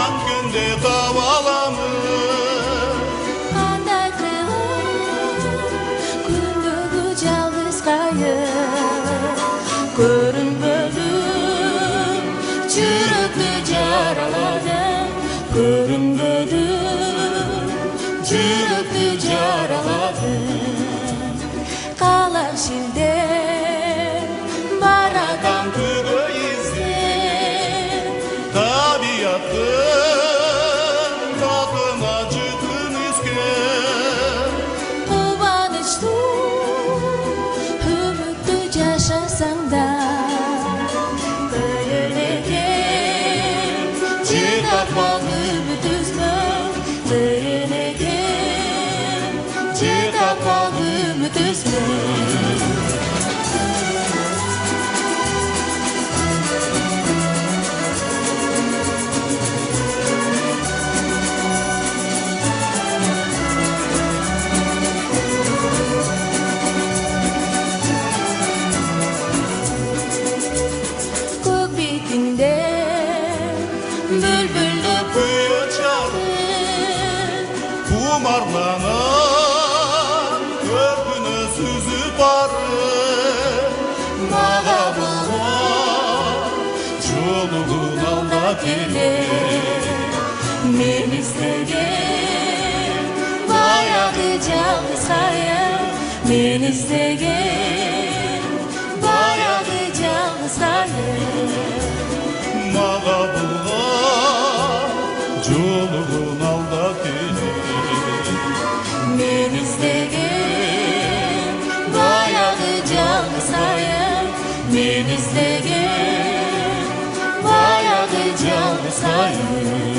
Aman günde tavalamı Андай kılım Gündüğü жалғыз kayır Көрінбедім Жүректі жараладым Көрінбедім Жүректі жараладым Қалар шілде Бар адам Түгі ізден Табиаттың Тақына жытын ізген Қуанышты Үмітті жашасаң да Бөлінеген Жетаппал үміт үзбің Бөлінеген Жетаппал үміт үзбің Көк бетіңде Бүлбүлді Күйі чарып Құмарланып Көркіні сүзіп барып Маға болған Жолығын алда келер Мен іздеген Баяғы жалғыз қайыр Мен іздеген Баяғы жалғыз қайыр Маға болған Жолығын алда келер Мен іздеген Баяғы жалғыз қайыр Мен іздеген Баяғы жалғыз қайыр